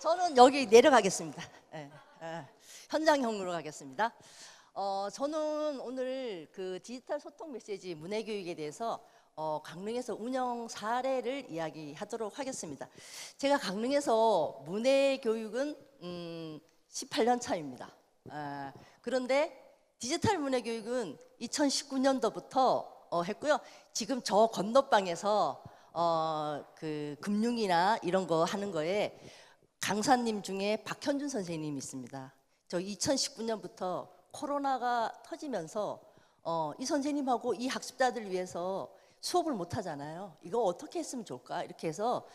저는 여기 내려가겠습니다. 예, 예. 현장형으로 가겠습니다. 저는 오늘 그 디지털 소통 메시지 문해교육에 대해서 강릉에서 운영 사례를 이야기하도록 하겠습니다. 제가 강릉에서 문해교육은 18년 차입니다. 그런데 디지털 문해교육은 2019년도부터 했고요. 지금 저 건너방에서 그 금융이나 이런 거 하는 거에 강사님 중에 박현준 선생님이 있습니다. 저 2019년부터 코로나가 터지면서 이 선생님하고 이 학습자들을 위해서 수업을 못 하잖아요. 이거 어떻게 했으면 좋을까? 이렇게 해서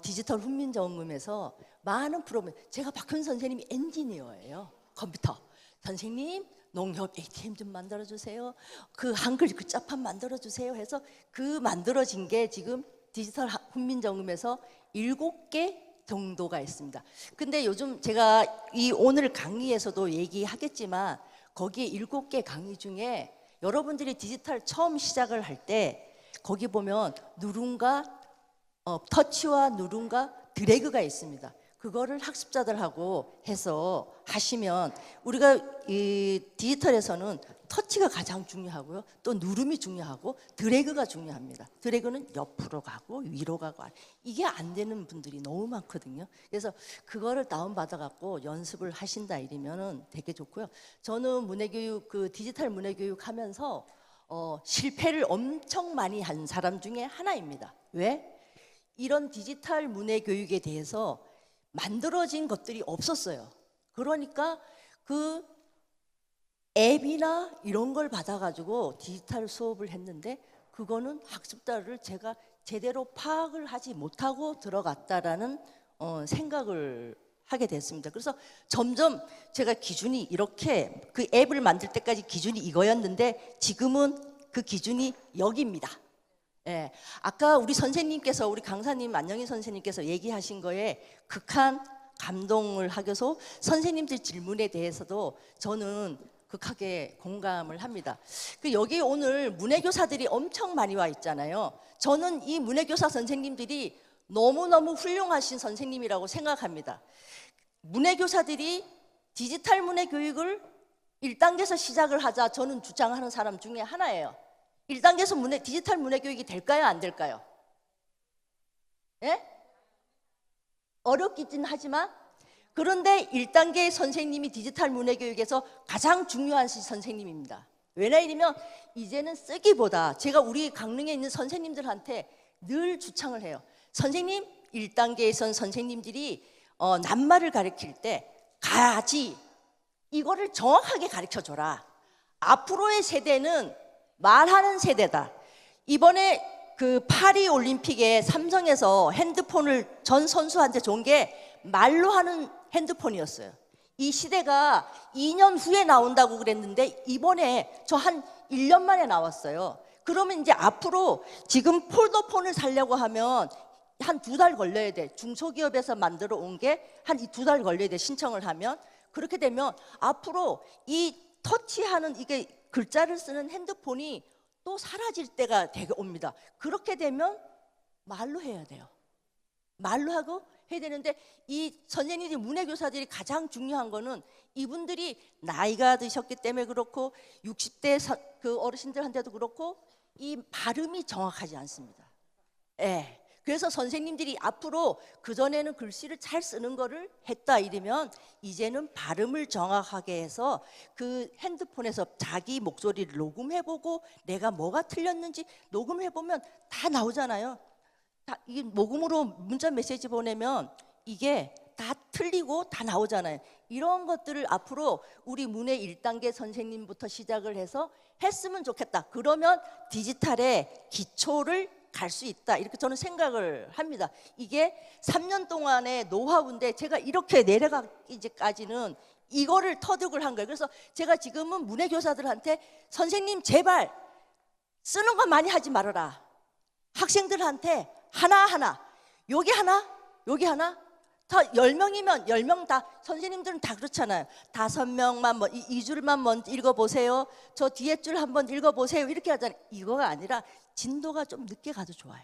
디지털 훈민정음에서 많은 프로그램, 제가 박현준 선생님이 엔지니어예요. 컴퓨터. 선생님 농협 ATM 좀 만들어주세요. 그 한글 글자판 만들어주세요 해서 그 만들어진 게 지금 디지털 훈민정음에서 7개 정도가 있습니다. 근데 요즘 제가 이 오늘 강의에서도 얘기하겠지만 거기에 7개 강의 중에 여러분들이 디지털 처음 시작을 할 때 거기 보면 누른과 터치와 누른과 드래그가 있습니다. 그거를 학습자들하고 해서 하시면, 우리가 이 디지털에서는 터치가 가장 중요하고요. 또 누름이 중요하고 드래그가 중요합니다. 드래그는 옆으로 가고 위로 가고, 이게 안 되는 분들이 너무 많거든요. 그래서 그거를 다운받아 갖고 연습을 하신다 이러면은 되게 좋고요. 저는 문해교육, 그 디지털 문해교육 하면서 실패를 엄청 많이 한 사람 중에 하나입니다. 왜? 이런 디지털 문해교육에 대해서 만들어진 것들이 없었어요. 그러니까 그 앱이나 이런 걸 받아가지고 디지털 수업을 했는데 그거는 학습자를 제가 제대로 파악을 하지 못하고 들어갔다라는 생각을 하게 됐습니다. 그래서 점점 제가 기준이 이렇게, 그 앱을 만들 때까지 기준이 이거였는데 지금은 그 기준이 여기입니다. 예, 아까 우리 선생님께서, 우리 강사님 안영희 선생님께서 얘기하신 거에 극한 감동을 하고서 선생님들 질문에 대해서도 저는 극하게 공감을 합니다. 그 여기 오늘 문해교사들이 엄청 많이 와 있잖아요. 저는 이 문해교사 선생님들이 너무너무 훌륭하신 선생님이라고 생각합니다. 문해교사들이 디지털 문해교육을 1단계에서 시작을 하자 저는 주장하는 사람 중에 하나예요. 1단계에서 디지털 문해교육이 될까요? 안 될까요? 예? 어렵긴 하지만, 그런데 1단계 선생님이 디지털 문해교육에서 가장 중요한 선생님입니다. 왜냐하면 이제는 쓰기보다, 제가 우리 강릉에 있는 선생님들한테 늘 주창을 해요. 선생님, 1단계에선 선생님들이 낱말을 가르칠 때 가지, 이거를 정확하게 가르쳐줘라. 앞으로의 세대는 말하는 세대다. 이번에 그 파리 올림픽에 삼성에서 핸드폰을 전 선수한테 준 게 말로 하는 핸드폰이었어요. 이 시대가 2년 후에 나온다고 그랬는데 이번에 저 한 1년 만에 나왔어요. 그러면 이제 앞으로 지금 폴더폰을 사려고 하면 한 2달 걸려야 돼. 중소기업에서 만들어 온 게 한 2달 걸려야 돼, 신청을 하면. 그렇게 되면 앞으로 이 터치하는, 이게 글자를 쓰는 핸드폰이 또 사라질 때가 되게 옵니다. 그렇게 되면 말로 해야 돼요. 말로 하고 해야 되는데, 이 선생님들이, 문해교사들이 가장 중요한 거는 이분들이 나이가 드셨기 때문에 그렇고 60대 그 어르신들한테도 그렇고 이 발음이 정확하지 않습니다. 예. 그래서 선생님들이 앞으로, 그전에는 글씨를 잘 쓰는 거를 했다 이러면 이제는 발음을 정확하게 해서 그 핸드폰에서 자기 목소리를 녹음해보고 내가 뭐가 틀렸는지 녹음해보면 다 나오잖아요. 다 이게 녹음으로 문자 메시지 보내면 이게 다 틀리고 다 나오잖아요. 이런 것들을 앞으로 우리 문해 1단계 선생님부터 시작을 해서 했으면 좋겠다. 그러면 디지털의 기초를 갈 수 있다, 이렇게 저는 생각을 합니다. 이게 3년 동안의 노하우인데 제가 이렇게 내려가기까지는 이거를 터득을 한 거예요. 그래서 제가 지금은 문해교사들한테 선생님 제발 쓰는 거 많이 하지 말아라. 학생들한테 하나하나, 여기 하나, 여기 하나, 다 10명이면 10명 다, 선생님들은 다 그렇잖아요. 5명만 뭐 2줄만 먼저 읽어보세요. 저 뒤에 줄 한번 읽어보세요. 이렇게 하잖아요. 이거가 아니라 진도가 좀 늦게 가도 좋아요.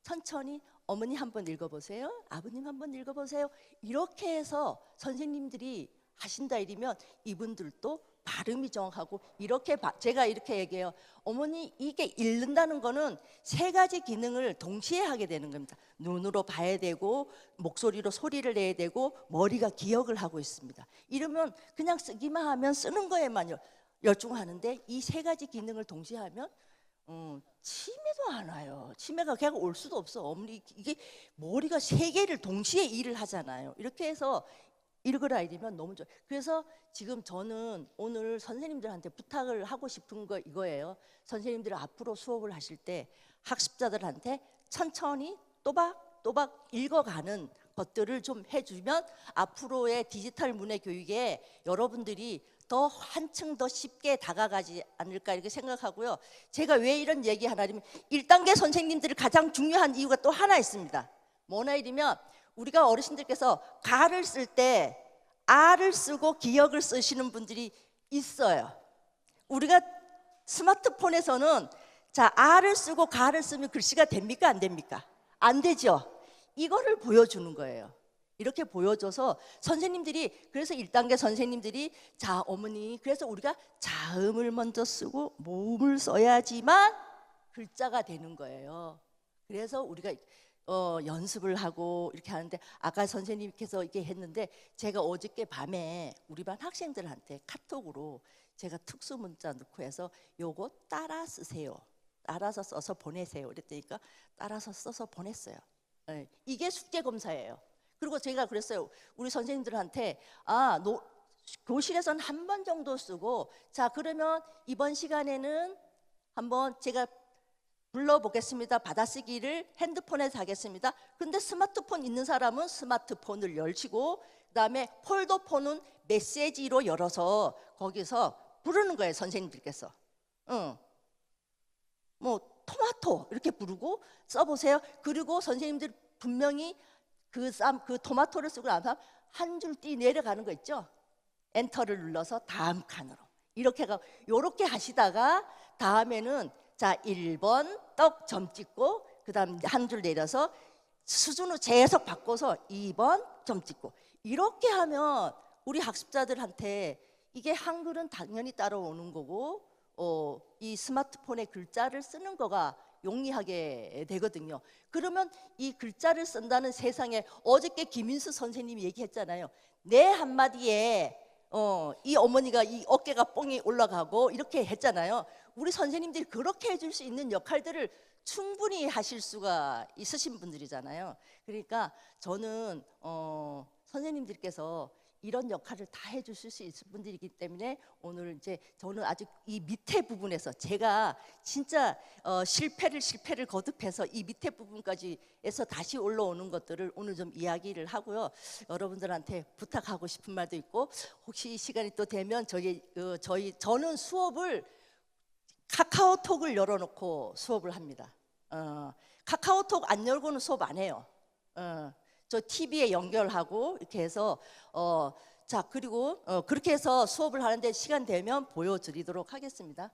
천천히 어머니 한번 읽어보세요. 아버님 한번 읽어보세요. 이렇게 해서 선생님들이 하신다 이러면 이분들도 발음이 정확하고 이렇게 제가 이렇게 얘기해요. 어머니 이게 읽는다는 거는 세 가지 기능을 동시에 하게 되는 겁니다. 눈으로 봐야 되고 목소리로 소리를 내야 되고 머리가 기억을 하고 있습니다. 이러면 그냥 쓰기만 하면 쓰는 거에만 열중하는데 이 세 가지 기능을 동시에 하면 치매도 안 와요. 치매가 그냥 올 수도 없어. 어머니 이게 머리가 세 개를 동시에 일을 하잖아요. 이렇게 해서 읽으라 이러면 너무 좋아요. 그래서 지금 저는 오늘 선생님들한테 부탁을 하고 싶은 거 이거예요. 선생님들 앞으로 수업을 하실 때 학습자들한테 천천히 또박또박 읽어가는 것들을 좀 해주면 앞으로의 디지털 문해 교육에 여러분들이 더 한층 더 쉽게 다가가지 않을까 이렇게 생각하고요. 제가 왜 이런 얘기 하냐면 1단계 선생님들이 가장 중요한 이유가 또 하나 있습니다. 뭐냐 이러면 우리가 어르신들께서 가를 쓸 때 아를 쓰고 기억을 쓰시는 분들이 있어요. 우리가 스마트폰에서는 자 아를 쓰고 가를 쓰면 글씨가 됩니까 안 됩니까? 안 되죠. 이거를 보여주는 거예요. 이렇게 보여줘서 선생님들이 그래서 1단계 선생님들이 자 어머니 그래서 우리가 자음을 먼저 쓰고 모음을 써야지만 글자가 되는 거예요. 그래서 우리가 연습을 하고 이렇게 하는데 아까 선생님께서 이렇게 했는데 제가 어저께 밤에 우리 반 학생들한테 카톡으로 제가 특수 문자 넣고 해서 요거 따라 쓰세요. 따라서 써서 보내세요. 그랬더니까 따라서 써서 보냈어요. 네, 이게 숙제 검사예요. 그리고 제가 그랬어요. 우리 선생님들한테 교실에서는 한 번 정도 쓰고 자 그러면 이번 시간에는 한번 제가 불러보겠습니다. 받아쓰기를 핸드폰에서 하겠습니다. 근데 스마트폰 있는 사람은 스마트폰을 열시고 그다음에 폴더폰은 메시지로 열어서 거기서 부르는 거예요. 선생님들께서 뭐 토마토 이렇게 부르고 써보세요. 그리고 선생님들 분명히 그 토마토를 쓰고 나서 한 줄 띠 내려가는 거 있죠. 엔터를 눌러서 다음 칸으로 이렇게 하시다가 다음에는 자 1번 떡 점 찍고 그 다음 한 줄 내려서 수준을 계속 바꿔서 2번 점 찍고 이렇게 하면 우리 학습자들한테 이게 한글은 당연히 따라오는 거고 이 스마트폰에 글자를 쓰는 거가 용이하게 되거든요. 그러면 이 글자를 쓴다는 세상에 어저께 김인수 선생님이 얘기했잖아요. 내 한마디에 이 어머니가 이 어깨가 뽕이 올라가고 이렇게 했잖아요. 우리 선생님들이 그렇게 해줄 수 있는 역할들을 충분히 하실 수가 있으신 분들이잖아요. 그러니까 저는 선생님들께서 이런 역할을 다 해주실 수 있을 분들이기 때문에 오늘 이제 저는 아직 이 밑에 부분에서 제가 진짜 실패를 거듭해서 이 밑에 부분까지 해서 다시 올라오는 것들을 오늘 좀 이야기를 하고요. 여러분들한테 부탁하고 싶은 말도 있고 혹시 시간이 또 되면 저는 수업을 카카오톡을 열어놓고 수업을 합니다. 카카오톡 안 열고는 수업 안 해요. 저 TV에 연결하고 이렇게 해서 자 그리고 그렇게 해서 수업을 하는데 시간 되면 보여드리도록 하겠습니다.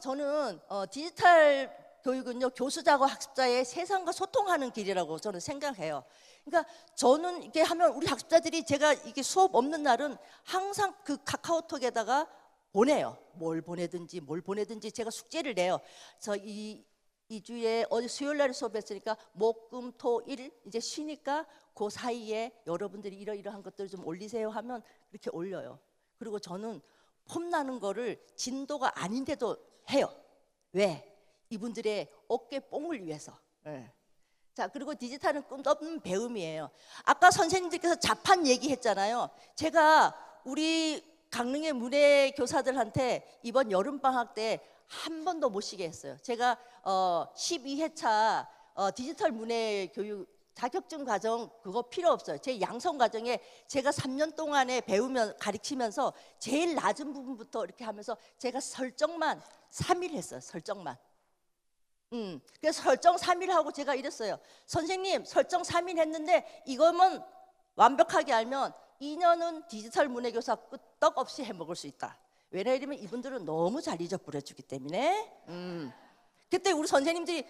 저는 디지털 교육은요 교수자와 학습자의 세상과 소통하는 길이라고 저는 생각해요. 그러니까 저는 이렇게 하면 우리 학습자들이 제가 이게 수업 없는 날은 항상 그 카카오톡에다가 보내요. 뭘 보내든지 제가 숙제를 내요. 그래서 이 주에 어제 수요일 날 수업했으니까 목, 금, 토, 일 이제 쉬니까 그 사이에 여러분들이 이러이러한 것들을 좀 올리세요 하면 이렇게 올려요. 그리고 저는 폼나는 거를 진도가 아닌데도 해요. 왜? 이분들의 어깨 뽕을 위해서. 네. 자 그리고 디지털은 끝없는 배움이에요. 아까 선생님들께서 자판 얘기했잖아요. 제가 우리 강릉의 문해 교사들한테 이번 여름방학 때 한 번도 못 쉬게 했어요. 제가 12회차 디지털 문해 교육 자격증 과정 그거 필요 없어요. 제 양성 과정에 제가 3년 동안에 배우면 가르치면서 제일 낮은 부분부터 이렇게 하면서 제가 설정만 3일 했어요. 설정만. 그래서 설정 3일 하고 제가 이랬어요. 선생님 설정 3일 했는데 이거면 완벽하게 알면 2년은 디지털 문해교사 끄떡 없이 해먹을 수 있다. 왜냐하면 이분들은 너무 잘 잊어버려주기 때문에 그때 우리 선생님들이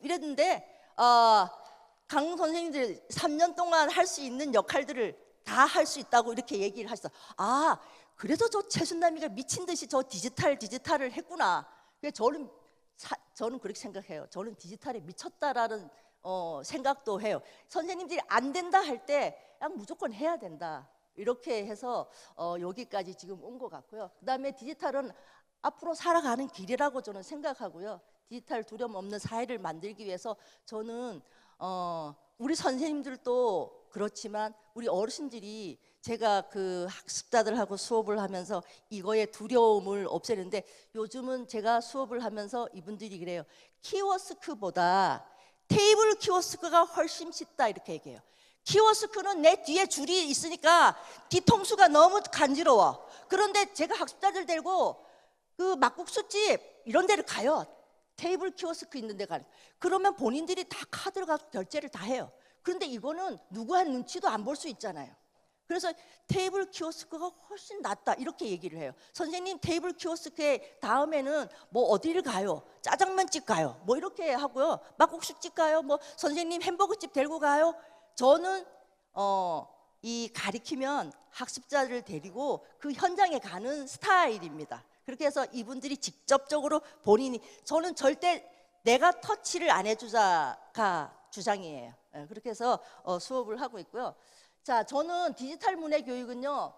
이랬는데 강 선생님들 3년 동안 할 수 있는 역할들을 다 할 수 있다고 이렇게 얘기를 하셨어. 그래서 저 최순남이가 미친 듯이 저 디지털을 했구나. 그래서 저는 그렇게 생각해요. 저는 디지털에 미쳤다라는 생각도 해요. 선생님들이 안 된다 할 때 그냥 무조건 해야 된다. 이렇게 해서 여기까지 지금 온 것 같고요. 그다음에 디지털은 앞으로 살아가는 길이라고 저는 생각하고요. 디지털 두려움 없는 사회를 만들기 위해서 저는 우리 선생님들도 그렇지만 우리 어르신들이 제가 그 학습자들하고 수업을 하면서 이거의 두려움을 없애는데 요즘은 제가 수업을 하면서 이분들이 그래요. 키오스크보다 테이블 키오스크가 훨씬 쉽다 이렇게 얘기해요. 키오스크는 내 뒤에 줄이 있으니까 뒤통수가 너무 간지러워. 그런데 제가 학습자들 데리고 그 막국수집 이런 데를 가요. 테이블 키오스크 있는 데 가요. 그러면 본인들이 다 카드로 가서 결제를 다 해요. 그런데 이거는 누구한 눈치도 안 볼 수 있잖아요. 그래서 테이블 키오스크가 훨씬 낫다 이렇게 얘기를 해요. 선생님 테이블 키오스크에 다음에는 뭐 어디를 가요? 짜장면집 가요? 뭐 이렇게 하고요. 막국수집 가요? 뭐 선생님 햄버거집 데리고 가요? 저는 이 가리키면 학습자를 데리고 그 현장에 가는 스타일입니다. 그렇게 해서 이분들이 직접적으로 본인이 저는 절대 내가 터치를 안 해주자가 주장이에요. 그렇게 해서 수업을 하고 있고요. 자, 저는 디지털 문해 교육은요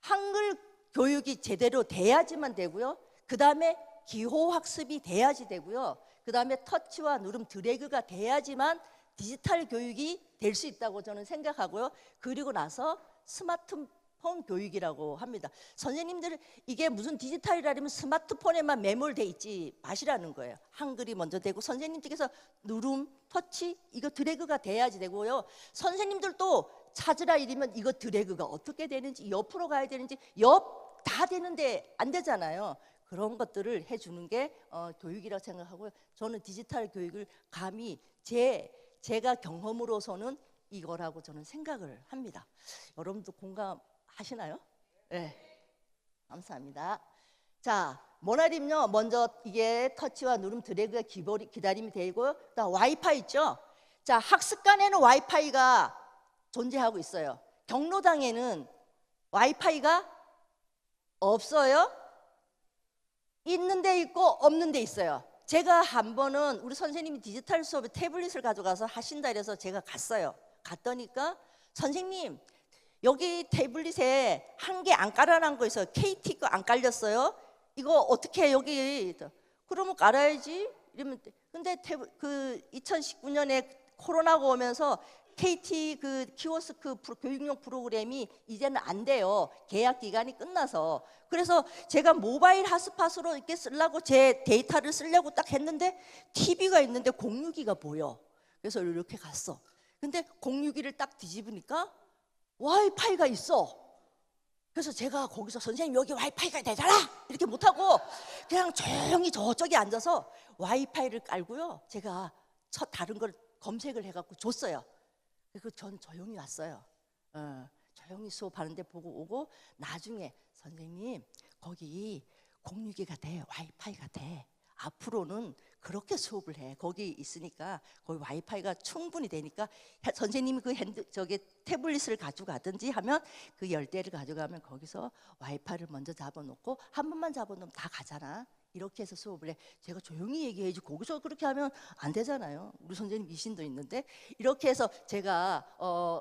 한글 교육이 제대로 돼야지만 되고요. 그 다음에 기호 학습이 돼야지 되고요. 그 다음에 터치와 누름 드래그가 돼야지만 디지털 교육이 될 수 있다고 저는 생각하고요. 그리고 나서 스마트폰 교육이라고 합니다. 선생님들 이게 무슨 디지털이라면 스마트폰에만 매몰돼 있지 마시라는 거예요. 한글이 먼저 되고 선생님들께서 누름, 터치 이거 드래그가 돼야지 되고요. 선생님들도 찾으라 이러면 이거 드래그가 어떻게 되는지 옆으로 가야 되는지 옆 다 되는데 안 되잖아요. 그런 것들을 해주는 게 교육이라고 생각하고요. 저는 디지털 교육을 감히 제가 경험으로서는 이거라고 저는 생각을 합니다. 여러분도 공감하시나요? 네, 감사합니다. 자, 모나림요 먼저 이게 터치와 누름 드래그가 기다림이 되고요. 그다음 와이파이 있죠. 자, 학습관에는 와이파이가 존재하고 있어요. 경로당에는 와이파이가 없어요? 있는 데 있고 없는 데 있어요. 제가 한 번은 우리 선생님이 디지털 수업에 태블릿을 가져가서 하신다 이래서 제가 갔어요. 갔더니까 선생님 여기 태블릿에 한 개 안 깔아놓은 거 있어요. KT 거 안 깔렸어요. 이거 어떻게 여기 그러면 깔아야지 이러면 근데 그 2019년에 코로나가 오면서 KT 그 키오스크 교육용 프로그램이 이제는 안 돼요. 계약 기간이 끝나서. 그래서 제가 모바일 핫스팟으로 이렇게 쓰려고 제 데이터를 쓰려고 딱 했는데 TV가 있는데 공유기가 보여. 그래서 이렇게 갔어. 근데 공유기를 딱 뒤집으니까 와이파이가 있어. 그래서 제가 거기서 선생님 여기 와이파이가 되잖아 이렇게 못하고 그냥 조용히 저쪽에 앉아서 와이파이를 깔고요. 제가 다른 걸 검색을 해갖고 줬어요. 그리고 전 조용히 왔어요. 조용히 수업하는데 보고 오고 나중에 선생님 거기 공유기가 돼 와이파이가 돼 앞으로는 그렇게 수업을 해 거기 있으니까 거기 와이파이가 충분히 되니까 선생님이 그 태블릿을 가져가든지 하면 그 10대를 가져가면 거기서 와이파이를 먼저 잡아놓고 한 번만 잡아놓으면 다 가잖아. 이렇게 해서 수업을 해. 제가 조용히 얘기해야지 거기서 그렇게 하면 안 되잖아요. 우리 선생님 미신도 있는데 이렇게 해서 제가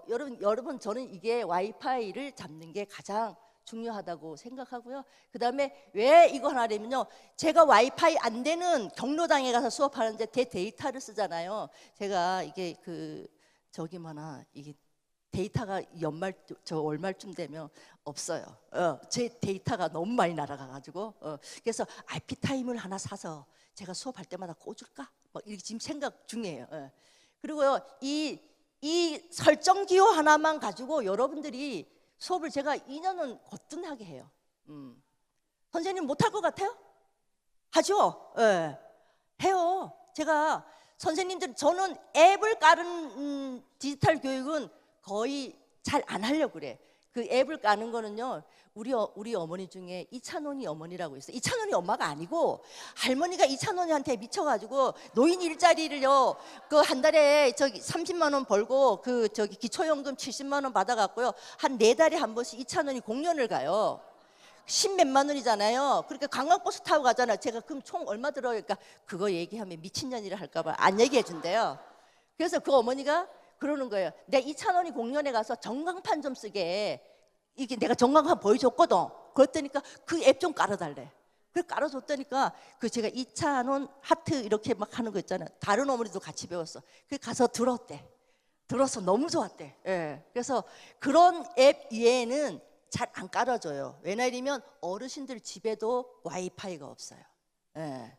여러분 저는 이게 와이파이를 잡는 게 가장 중요하다고 생각하고요. 그 다음에 왜 이거 하냐면요. 제가 와이파이 안 되는 경로당에 가서 수업하는데 제 데이터를 쓰잖아요. 제가 이게 이게 데이터가 월말쯤 되면 없어요. 제 데이터가 너무 많이 날아가가지고 그래서 IP 타임을 하나 사서 제가 수업할 때마다 꽂을까? 막 이렇게 지금 생각 중이에요. 그리고요 이 설정 기호 하나만 가지고 여러분들이 수업을 제가 2년은 거뜬하게 해요. 선생님 못할 것 같아요? 하죠? 해요. 제가 선생님들 저는 앱을 깔은 디지털 교육은 거의 잘 안 하려고 그래. 그 앱을 까는 거는요, 우리 어머니 중에 이찬원이 어머니라고 있어요. 이찬원이 엄마가 아니고 할머니가 이찬원이한테 미쳐가지고 노인 일자리를요, 그 한 달에 저기 30만 원 벌고 그 저기 기초연금 70만 원 받아갖고요, 한 4달에 한 번씩 이찬원이 공연을 가요. 10몇만 원이잖아요. 그러니까 관광버스 타고 가잖아요. 제가 그럼 총 얼마 들어요? 그러니까 그거 얘기하면 미친년이라 할까봐 안 얘기해 준대요. 그래서 그 어머니가 그러는 거예요. 내 이찬원이 공연에 가서 전광판 좀 쓰게, 이게 내가 전광판 보여줬거든. 그랬더니까 그 앱 좀 깔아달래. 그래 깔아줬다니까 그 제가 이찬원 하트 이렇게 막 하는 거 있잖아요. 다른 어머니도 같이 배웠어. 그 가서 들었대. 들어서 너무 좋았대. 예. 그래서 그런 앱 이외에는 잘 안 깔아줘요. 왜냐하면 어르신들 집에도 와이파이가 없어요. 예.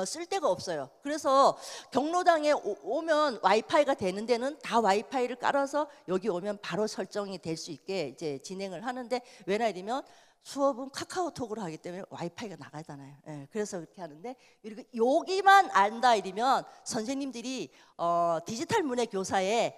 쓸 데가 없어요. 그래서 경로당에 오면 와이파이가 되는 데는 다 와이파이를 깔아서 여기 오면 바로 설정이 될 수 있게 이제 진행을 하는데, 왜냐하면 수업은 카카오톡으로 하기 때문에 와이파이가 나가잖아요. 예, 그래서 그렇게 하는데, 이렇게 여기만 안다 이러면 선생님들이 디지털 문해 교사에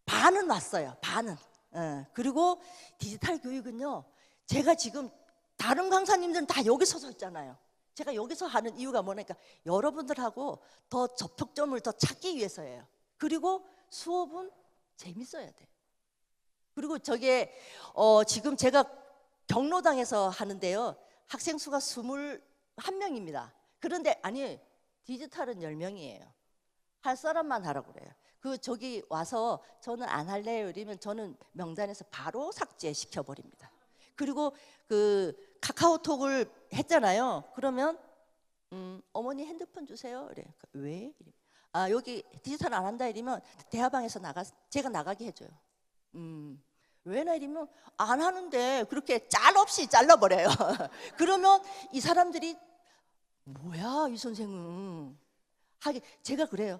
반은 왔어요. 반은. 예, 그리고 디지털 교육은요, 제가 지금 다른 강사님들은 다 여기 서서 있잖아요. 제가 여기서 하는 이유가 뭐냐니까 여러분들하고 더 접촉점을 더 찾기 위해서예요. 그리고 수업은 재밌어야 돼. 그리고 저게 지금 제가 경로당에서 하는데요, 학생 수가 21명입니다. 그런데 아니, 디지털은 10명이에요. 할 사람만 하라고 그래요. 그 저기 와서 저는 안 할래요 이러면 저는 명단에서 바로 삭제시켜 버립니다. 그리고 그 카카오톡을 했잖아요. 그러면 어머니 핸드폰 주세요. 그래. 왜? 아, 여기 디지털 안 한다 이러면 대화방에서 제가 나가게 해줘요. 왜나 이러면 안 하는데 그렇게 짤 없이 잘라버려요. 그러면 이 사람들이 뭐야 이 선생은 하게, 제가 그래요.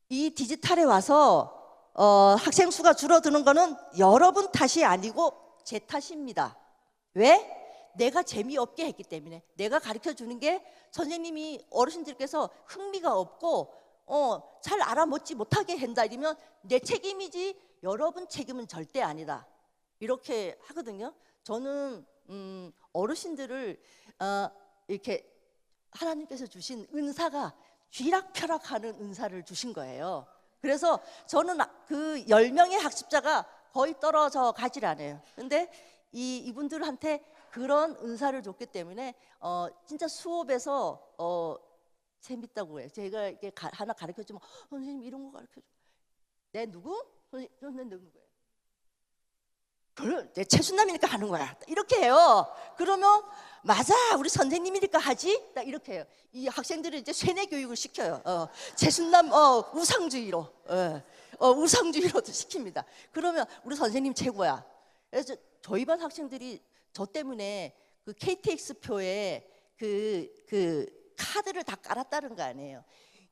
이 디지털에 와서 학생 수가 줄어드는 거는 여러분 탓이 아니고 제 탓입니다. 왜? 내가 재미없게 했기 때문에. 내가 가르쳐 주는 게 선생님이 어르신들께서 흥미가 없고 잘 알아먹지 못하게 한다 이러면 내 책임이지 여러분 책임은 절대 아니다, 이렇게 하거든요. 저는 어르신들을 이렇게 하나님께서 주신 은사가 쥐락펴락하는 은사를 주신 거예요. 그래서 저는 그 10명의 학습자가 거의 떨어져 가질 않아요. 근데 이분들한테 그런 은사를 줬기 때문에 진짜 수업에서 재밌다고 해요. 제가 이렇게 하나 가르쳐 주면 선생님 이런 거 가르쳐 줘. 내 누구? 선생님 누구예요? 그래, 내 최순남이니까 하는 거야. 이렇게 해요. 그러면 맞아, 우리 선생님이니까 하지. 딱 이렇게 해요. 이 학생들을 이제 세뇌 교육을 시켜요. 최순남 우상주의로, 우상주의로도 시킵니다. 그러면 우리 선생님 최고야. 그래서 저희 반 학생들이 저 때문에 그 KTX 표에 그 카드를 다 깔았다는 거 아니에요.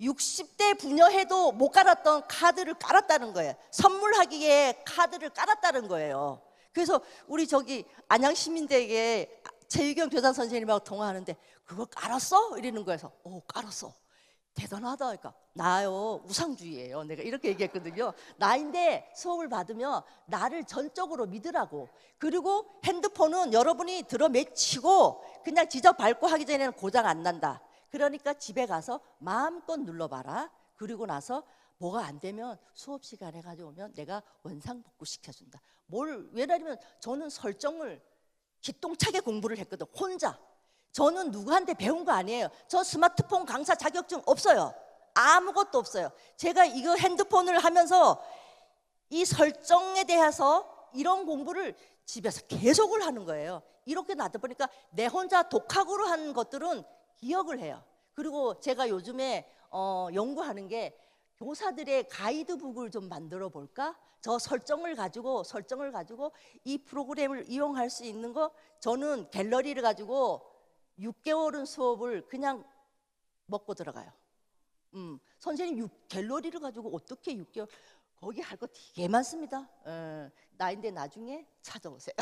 60대 부녀해도 못 깔았던 카드를 깔았다는 거예요. 선물하기에 카드를 깔았다는 거예요. 그래서 우리 저기 안양시민대에 최유경 교장 선생님하고 통화하는데 그거 깔았어? 이러는 거에서 깔았어. 대단하다. 그러니까 나요 우상주의예요. 내가 이렇게 얘기했거든요. 나인데 수업을 받으면 나를 전적으로 믿으라고. 그리고 핸드폰은 여러분이 들어 맺히고 그냥 지저 밟고 하기 전에는 고장 안 난다. 그러니까 집에 가서 마음껏 눌러봐라. 그리고 나서 뭐가 안 되면 수업 시간에 가져오면 내가 원상복구 시켜준다. 왜냐면 저는 설정을 기똥차게 공부를 했거든, 혼자. 저는 누구한테 배운 거 아니에요. 저 스마트폰 강사 자격증 없어요. 아무것도 없어요. 제가 이거 핸드폰을 하면서 이 설정에 대해서 이런 공부를 집에서 계속을 하는 거예요. 이렇게 놔둬보니까 내 혼자 독학으로 한 것들은 기억을 해요. 그리고 제가 요즘에 연구하는 게 교사들의 가이드북을 좀 만들어 볼까? 저 설정을 가지고 이 프로그램을 이용할 수 있는 거. 저는 갤러리를 가지고 6개월은 수업을 그냥 먹고 들어가요. 선생님 갤러리를 가지고 어떻게 6개월? 거기 할 거 되게 많습니다. 나인데 나중에 찾아오세요.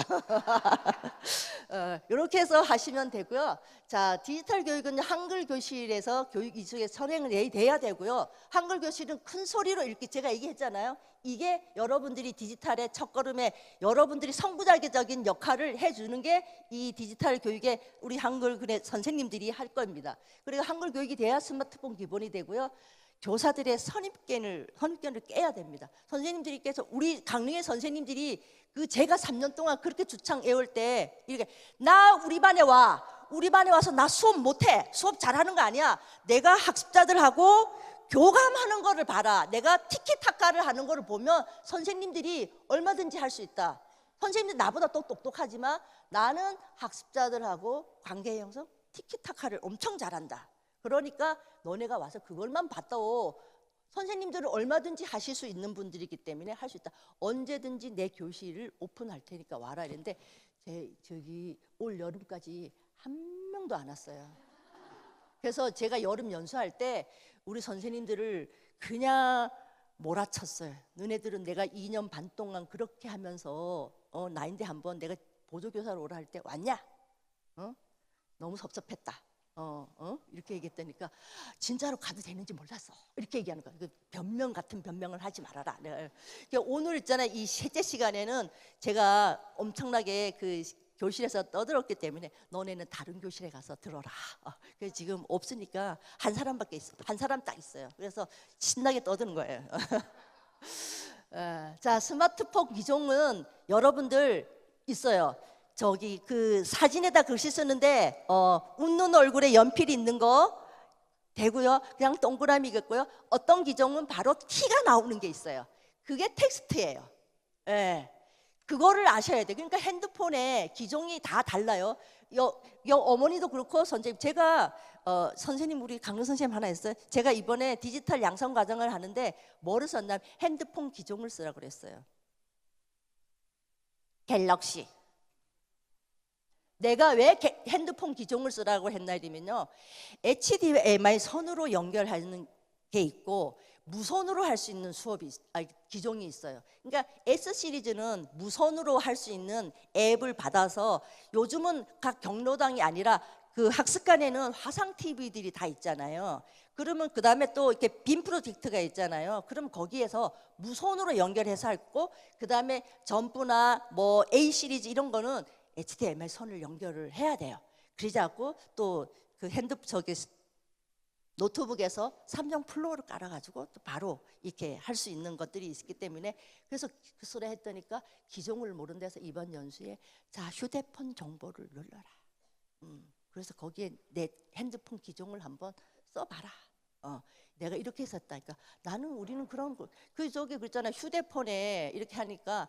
이렇게 해서 하시면 되고요. 자, 디지털 교육은 한글 교실에서 교육 이쪽에 선행이 돼야 되고요. 한글 교실은 큰 소리로 읽기, 제가 얘기했잖아요. 이게 여러분들이 디지털의 첫걸음에 여러분들이 선구자적인 역할을 해주는 게 이 디지털 교육에 우리 한글 선생님들이 할 겁니다. 그리고 한글 교육이 돼야 스마트폰 기본이 되고요. 교사들의 선입견을 깨야 됩니다. 선생님들께서 우리 강릉의 선생님들이 제가 3년 동안 그렇게 주창 애울 때 이렇게 나 우리 반에 와서 나 수업 못해, 수업 잘하는 거 아니야, 내가 학습자들하고 교감하는 거를 봐라, 내가 티키타카를 하는 거를 보면 선생님들이 얼마든지 할 수 있다. 선생님들 나보다 또 똑똑하지만 나는 학습자들하고 관계 형성 티키타카를 엄청 잘한다. 그러니까 너네가 와서 그걸만 봤다고, 선생님들은 얼마든지 하실 수 있는 분들이기 때문에 할 수 있다. 언제든지 내 교실을 오픈할 테니까 와라 이랬는데 저기 올 여름까지 한 명도 안 왔어요. 그래서 제가 여름 연수할 때 우리 선생님들을 그냥 몰아쳤어요. 너네들은 내가 2년 반 동안 그렇게 하면서 나인데 한번 내가 보조교사로 오라 할 때 왔냐? 너무 섭섭했다. 이렇게 얘기했다니까 진짜로 가도 되는지 몰랐어. 이렇게 얘기하는 거야. 변명 같은 변명을 하지 말아라. 내가 오늘 있잖아, 이 셋째 시간에는 제가 엄청나게 교실에서 떠들었기 때문에 너네는 다른 교실에 가서 들어라. 그래서 지금 없으니까 한 사람밖에 있어. 한 사람 딱 있어요. 그래서 신나게 떠드는 거예요. 자, 스마트폰 기종은 여러분들 있어요. 저기 사진에다 글씨 쓰는데 웃는 얼굴에 연필이 있는 거 되고요. 그냥 동그라미겠고요. 어떤 기종은 바로 티가 나오는 게 있어요. 그게 텍스트예요. 예. 그거를 아셔야 돼요. 그러니까 핸드폰에 기종이 다 달라요. 어머니도 그렇고 선생님, 제가 선생님 우리 강릉 선생님 하나 있어요. 제가 이번에 디지털 양성 과정을 하는데 뭐를 썼냐면 핸드폰 기종을 쓰라고 그랬어요. 갤럭시. 내가 왜 핸드폰 기종을 쓰라고 했나 이러면요, HDMI 선으로 연결하는 게 있고 무선으로 할 수 있는 기종이 있어요. 그러니까 S 시리즈는 무선으로 할 수 있는 앱을 받아서, 요즘은 각 경로당이 아니라 학습관에는 화상 TV들이 다 있잖아요. 그러면 그 다음에 또 이렇게 빔 프로젝트가 있잖아요. 그럼 거기에서 무선으로 연결해서 하고, 그 다음에 점프나 뭐 A 시리즈 이런 거는 HDMI 선을 연결을 해야 돼요. 그러지 않고 또 노트북에서 삼성 플로어를 깔아가지고 또 바로 이렇게 할 수 있는 것들이 있기 때문에, 그래서 그 소리 했더니까 기종을 모르는 데서 이번 연수에 자, 휴대폰 정보를 눌러라. 그래서 거기에 내 핸드폰 기종을 한번 써봐라. 내가 이렇게 했었다니까. 우리는 그런 그랬잖아. 휴대폰에 이렇게 하니까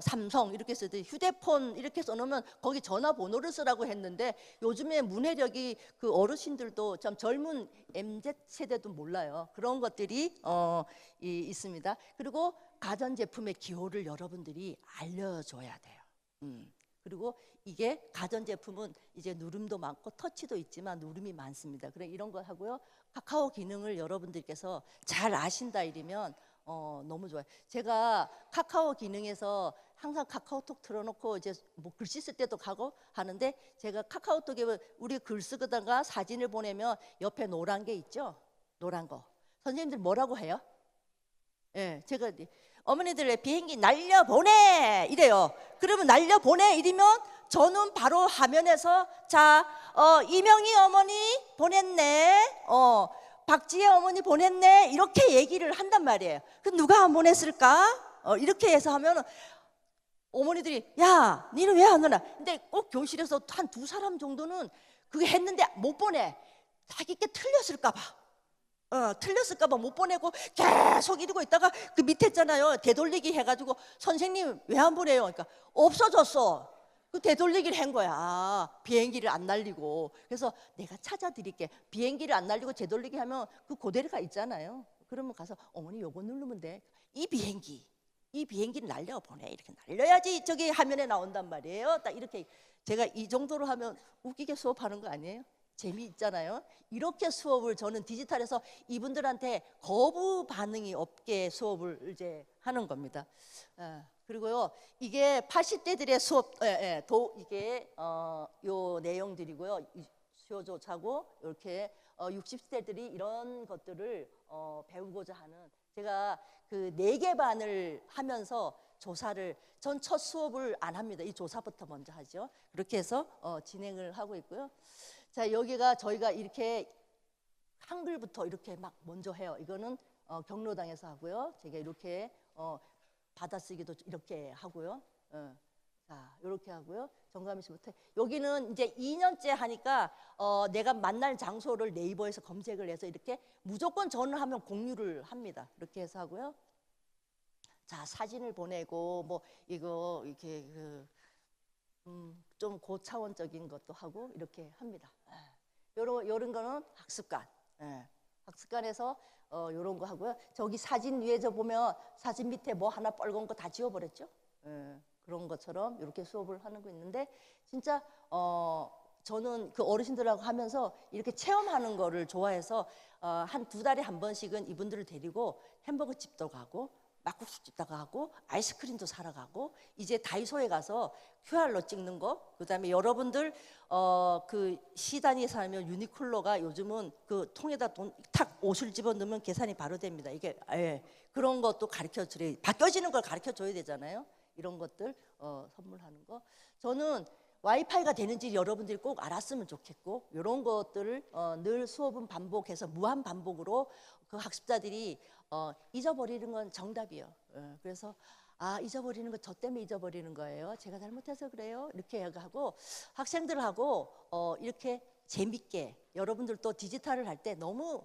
삼성 이렇게 쓰듯이 휴대폰 이렇게 써놓으면 거기 전화번호를 쓰라고 했는데, 요즘에 문해력이 어르신들도 참 젊은 MZ 세대도 몰라요. 그런 것들이 있습니다. 그리고 가전제품의 기호를 여러분들이 알려줘야 돼요. 그리고 이게 가전제품은 이제 누름도 많고 터치도 있지만 누름이 많습니다. 그래 이런 거 하고요. 카카오 기능을 여러분들께서 잘 아신다 이러면 너무 좋아요. 제가 카카오 기능에서 항상 카카오톡 틀어놓고 이제 뭐 글씨 쓸 때도 가고 하는데, 제가 카카오톡에 우리 글 쓰다가 사진을 보내면 옆에 노란 게 있죠. 노란 거. 선생님들 뭐라고 해요? 예, 제가 어머니들 비행기 날려보내 이래요. 그러면 날려보내 이러면 저는 바로 화면에서 자, 이명희 어머니 보냈네, 박지혜 어머니 보냈네, 이렇게 얘기를 한단 말이에요. 그 누가 안 보냈을까? 이렇게 해서 하면 어머니들이 야, 니는 왜 안 오나? 근데 꼭 교실에서 한 2사람 정도는 그게 했는데 못 보내. 자기께 틀렸을까 봐. 틀렸을까봐 못 보내고 계속 이러고 있다가 그 밑에 있잖아요, 되돌리기 해가지고 선생님 왜 안 보내요? 그러니까 없어졌어. 그 되돌리기를 한 거야. 비행기를 안 날리고. 그래서 내가 찾아드릴게. 비행기를 안 날리고 되돌리기 하면 그대로가 있잖아요. 그러면 가서 어머니 요거 누르면 돼. 이 비행기를 날려보내. 이렇게 날려야지 저기 화면에 나온단 말이에요. 딱 이렇게. 제가 이 정도로 하면 웃기게 수업하는 거 아니에요? 재미있잖아요. 이렇게 수업을 저는 디지털에서 이분들한테 거부 반응이 없게 수업을 이제 하는 겁니다. 그리고요, 이게 80대들의 수업, 이게 요 내용들이고요. 수요조차고 이렇게 60대들이 이런 것들을 배우고자 하는, 제가 그 4개 반을 하면서 조사를, 전 첫 수업을 안 합니다. 이 조사부터 먼저 하죠. 그렇게 해서 진행을 하고 있고요. 자, 여기가 저희가 이렇게 한글부터 이렇게 막 먼저 해요. 이거는 경로당에서 하고요. 제가 이렇게 받아쓰기도 이렇게 하고요. 자, 이렇게 하고요. 정가미 씨부터. 여기는 이제 2년째 하니까 내가 만날 장소를 네이버에서 검색을 해서 이렇게 무조건 전화하면 공유를 합니다. 이렇게 해서 하고요. 자, 사진을 보내고 뭐 이거 이렇게 좀 고차원적인 것도 하고 이렇게 합니다. 요런 거는 학습관. 학습관에서 요런 거 하고요. 저기 사진 위에 저 보면 사진 밑에 뭐 하나 빨간 거 다 지워버렸죠. 그런 것처럼 이렇게 수업을 하는 거 있는데, 진짜 저는 그 어르신들하고 하면서 이렇게 체험하는 거를 좋아해서 한 2달에 한 번씩은 이분들을 데리고 햄버거 집도 가고 막국수 집도 가고 아이스크림도 사러 가고, 이제 다이소에 가서 QR로 찍는 거, 그다음에 여러분들 그 시단위 살면 유니클로가 요즘은 그 통에다 돈 탁 옷을 집어넣으면 계산이 바로 됩니다. 이게 그런 것도 가르쳐 줘야, 바뀌어지는 걸 가르쳐 줘야 되잖아요. 이런 것들 선물하는 거. 저는 와이파이가 되는지 여러분들이 꼭 알았으면 좋겠고, 이런 것들을 늘 수업은 반복해서 무한 반복으로 그 학습자들이 잊어버리는 건 정답이에요. 그래서 잊어버리는 거 저 때문에 잊어버리는 거예요. 제가 잘못해서 그래요. 이렇게 하고 학생들하고 이렇게 재밌게, 여러분들도 디지털을 할 때 너무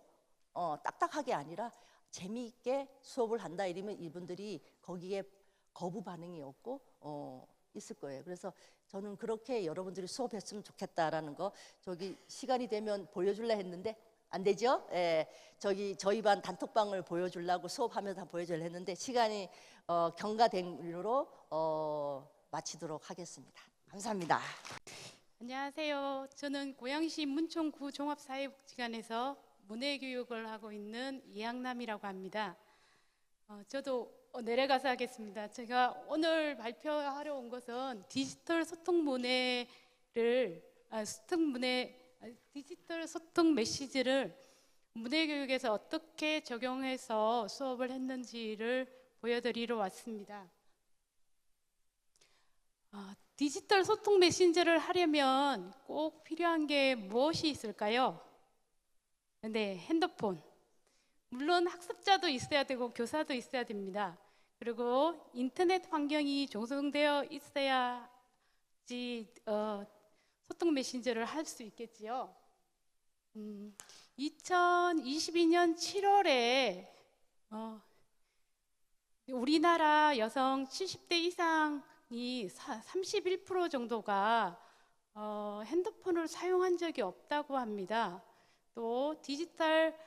딱딱하게 아니라 재미있게 수업을 한다 이러면 이분들이 거기에 거부 반응이 없고 있을 거예요. 그래서 저는 그렇게 여러분들이 수업했으면 좋겠다라는 거, 저기 시간이 되면 보여줄라 했는데 안 되죠? 저희 반 단톡방을 보여주려고 수업하면서 다 보여주려 했는데 시간이 경과된 일로 마치도록 하겠습니다. 감사합니다. 안녕하세요. 저는 고양시 문총구 종합사회복지관에서 문해교육을 하고 있는 이양남이라고 합니다. 저도 내려가서 하겠습니다. 제가 오늘 발표하러 온 것은 디지털 소통 디지털 소통 메시지를 문해교육에서 어떻게 적용해서 수업을 했는지를 보여드리러 왔습니다. 디지털 소통 메신저를 하려면 꼭 필요한 게 무엇이 있을까요? 네, 핸드폰. 물론 학습자도 있어야 되고 교사도 있어야 됩니다. 그리고 인터넷 환경이 종성되어 있어야지 소통 메신저를 할 수 있겠지요. 2022년 7월에 우리나라 여성 70대 이상이 31% 정도가 핸드폰을 사용한 적이 없다고 합니다. 또 디지털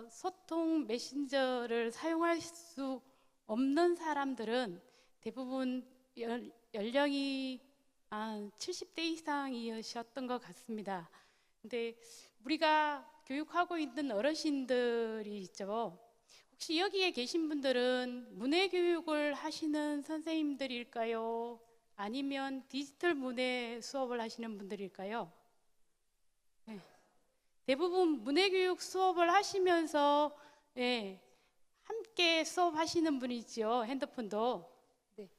소통 메신저를 사용할 수 없는 사람들은 대부분 연령이 70대 이상이셨던 것 같습니다. 근데 우리가 교육하고 있는 어르신들이 있죠. 혹시 여기에 계신 분들은 문해교육을 하시는 선생님들일까요? 아니면 디지털 문해 수업을 하시는 분들일까요? 네. 대부분 문해교육 수업을 하시면서 함께 수업하시는 분이죠. 핸드폰도. 네.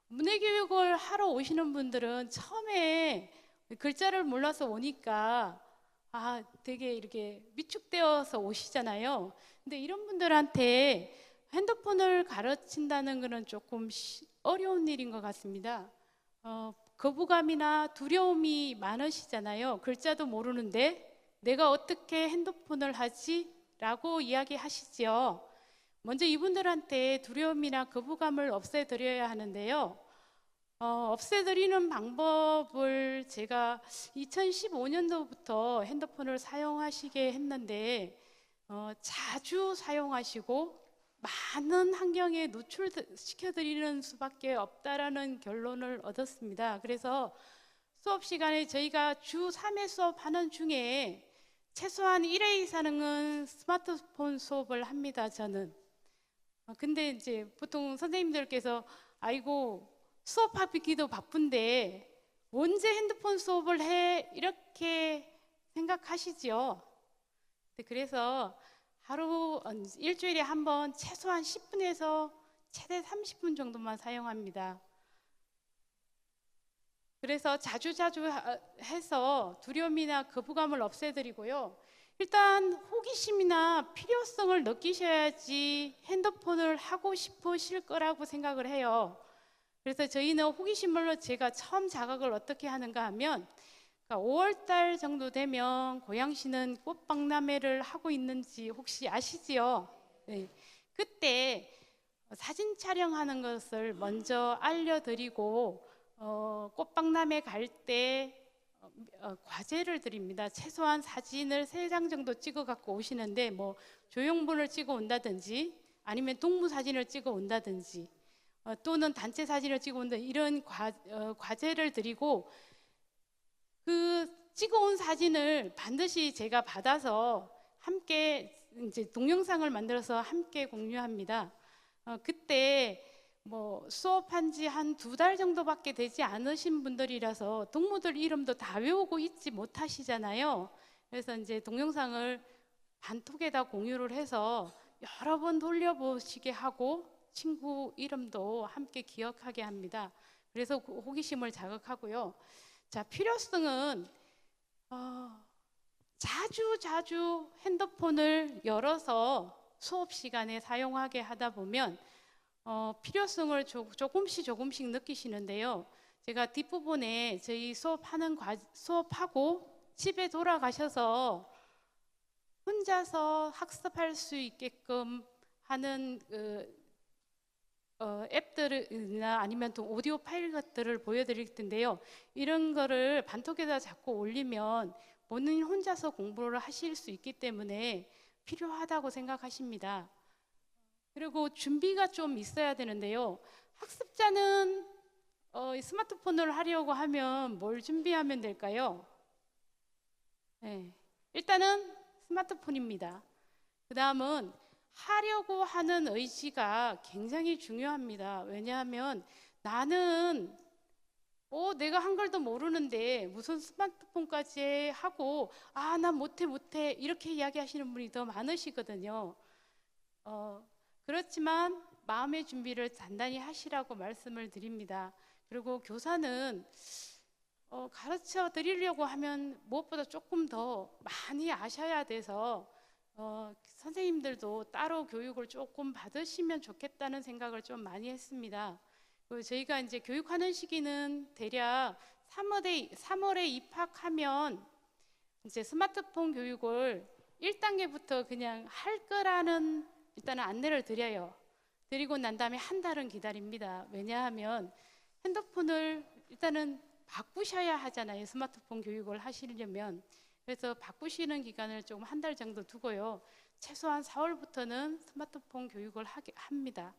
문해교육을 하러 오시는 분들은 처음에 글자를 몰라서 오니까 되게 이렇게 위축되어서 오시잖아요. 근데 이런 분들한테 핸드폰을 가르친다는 것은 조금 어려운 일인 것 같습니다. 거부감이나 두려움이 많으시잖아요. 글자도 모르는데 내가 어떻게 핸드폰을 하지? 라고 이야기하시죠. 먼저 이분들한테 두려움이나 거부감을 없애드려야 하는데요. 없애드리는 방법을 제가 2015년도부터 핸드폰을 사용하시게 했는데 자주 사용하시고 많은 환경에 노출시켜드리는 수밖에 없다라는 결론을 얻었습니다. 그래서 수업 시간에 저희가 주 3회 수업하는 중에 최소한 1회 이상은 스마트폰 수업을 합니다. 저는. 근데 이제 보통 선생님들께서 아이고 수업하기도 바쁜데 언제 핸드폰 수업을 해? 이렇게 생각하시죠. 그래서 하루 일주일에 한 번 최소한 10분에서 최대 30분 정도만 사용합니다. 그래서 자주자주 해서 두려움이나 거부감을 없애드리고요. 일단 호기심이나 필요성을 느끼셔야지 핸드폰을 하고 싶으실 거라고 생각을 해요. 그래서 저희는 호기심으로 제가 처음 자각을 어떻게 하는가 하면 5월 달 정도 되면 고양시는 꽃박람회를 하고 있는지 혹시 아시지요? 네. 그때 사진 촬영하는 것을 먼저 알려드리고 꽃박람회 갈 때 과제를 드립니다. 최소한 사진을 3장 정도 찍어 갖고 오시는데 뭐 조형물을 찍어 온다든지 아니면 동물 사진을 찍어 온다든지 또는 단체 사진을 찍어 온다 이런 과제를 드리고 그 찍어온 사진을 반드시 제가 받아서 함께 이제 동영상을 만들어서 함께 공유합니다. 그때 뭐 수업한 지 한 2달 정도밖에 되지 않으신 분들이라서 동무들 이름도 다 외우고 있지 못하시잖아요. 그래서 이제 동영상을 단톡에다 공유를 해서 여러 번 돌려보시게 하고 친구 이름도 함께 기억하게 합니다. 그래서 호기심을 자극하고요. 자, 필요성은 자주 핸드폰을 열어서 수업 시간에 사용하게 하다 보면 필요성을 조금씩 느끼시는데요. 제가 뒷부분에 저희 수업하고 집에 돌아가셔서 혼자서 학습할 수 있게끔 하는 앱들이나 아니면 또 오디오 파일 것들을 보여드릴 텐데요. 이런 거를 반톡에다 자꾸 올리면 본인 혼자서 공부를 하실 수 있기 때문에 필요하다고 생각하십니다. 그리고 준비가 좀 있어야 되는데요. 학습자는 스마트폰을 하려고 하면 뭘 준비하면 될까요? 네, 일단은 스마트폰입니다. 그 다음은 하려고 하는 의지가 굉장히 중요합니다. 왜냐하면 나는 내가 한글도 모르는데 무슨 스마트폰까지 하고 나 못해 이렇게 이야기하시는 분이 더 많으시거든요. 그렇지만 마음의 준비를 단단히 하시라고 말씀을 드립니다. 그리고 교사는 가르쳐 드리려고 하면 무엇보다 조금 더 많이 아셔야 돼서 선생님들도 따로 교육을 조금 받으시면 좋겠다는 생각을 좀 많이 했습니다. 저희가 이제 교육하는 시기는 대략 3월에 입학하면 이제 스마트폰 교육을 1단계부터 그냥 할 거라는 일단은 안내를 드려요. 드리고 난 다음에 한 달은 기다립니다. 왜냐하면 핸드폰을 일단은 바꾸셔야 하잖아요. 스마트폰 교육을 하시려면. 그래서 바꾸시는 기간을 조금 한 달 정도 두고요. 최소한 4월부터는 스마트폰 교육을 합니다.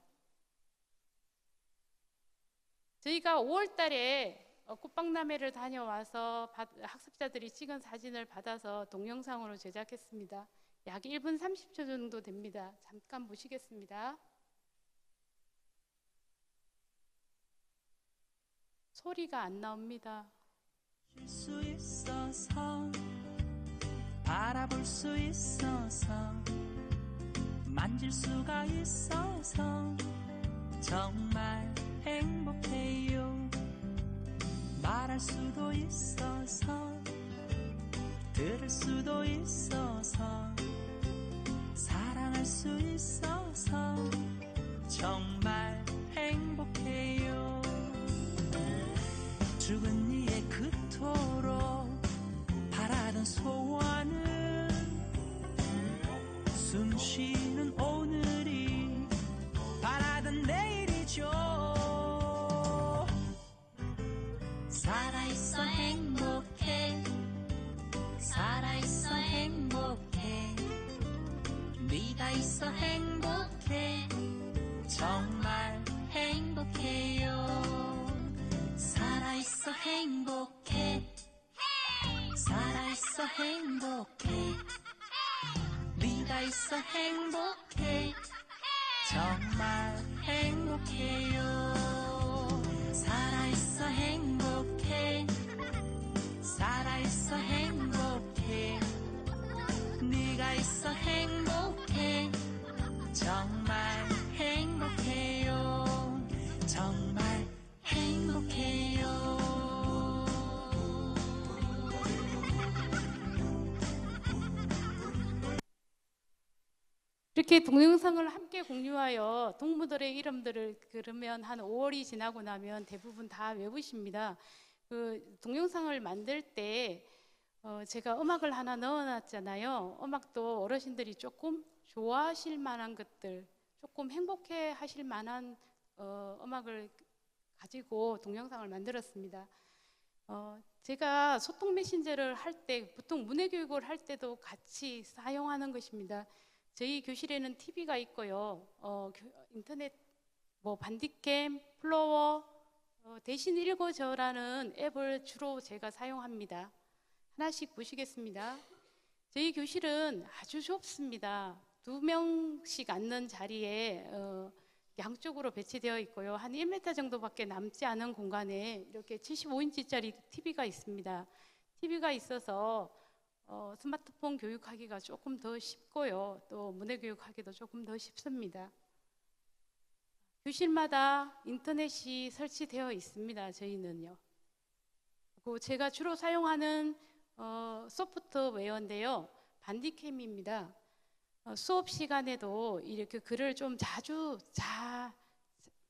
저희가 5월 달에 꽃박람회를 다녀와서 학습자들이 찍은 사진을 받아서 동영상으로 제작했습니다. 약 1분 30초 정도 됩니다. 잠깐 보시겠습니다. 소리가 안 나옵니다. 수 있어서 바라볼 수 있어서 만질 수가 있어서 정말 행복해요. 말할 수도 있어서 들을 수도 있어서 사랑할 수 있어서 정말 행복해요. 죽은 이의 그토록 바라던 소원은 숨 쉬는 오늘이 바라던 내일이죠. 살아있어 행복해 살아있어 행복해 네가 있어 행복해 정말 행복해요. 살아있어 행복해 살아있어 행복해 네가 있어 행복해 정말 행복해요. 살아있어 행복해. 살아있어 행복해. 네가 있어 행복해. 정말 행복해요. 정말 행복해요. 이렇게 동영상을 함께 공유하여 동무들의 이름들을 그러면 한 5월이 지나고 나면 대부분 다 외우십니다. 그 동영상을 만들 때 제가 음악을 하나 넣어놨잖아요. 음악도 어르신들이 조금 좋아하실 만한 것들, 조금 행복해 하실 만한 음악을 가지고 동영상을 만들었습니다. 제가 소통 메신저를 할 때, 보통 문해교육을 할 때도 같이 사용하는 것입니다. 저희 교실에는 TV가 있고요. 인터넷 반디캠, 플로어, 대신 읽어줘라는 앱을 주로 제가 사용합니다. 하나씩 보시겠습니다. 저희 교실은 아주 좁습니다. 2명씩 앉는 자리에 양쪽으로 배치되어 있고요. 한 1m 정도밖에 남지 않은 공간에 이렇게 75인치짜리 TV가 있습니다. TV가 있어서 스마트폰 교육하기가 조금 더 쉽고요. 또 문해교육하기도 조금 더 쉽습니다. 교실마다 인터넷이 설치되어 있습니다. 저희는요. 그리고 제가 주로 사용하는 소프트웨어인데요. 반디캠입니다. 수업 시간에도 이렇게 글을 좀 자주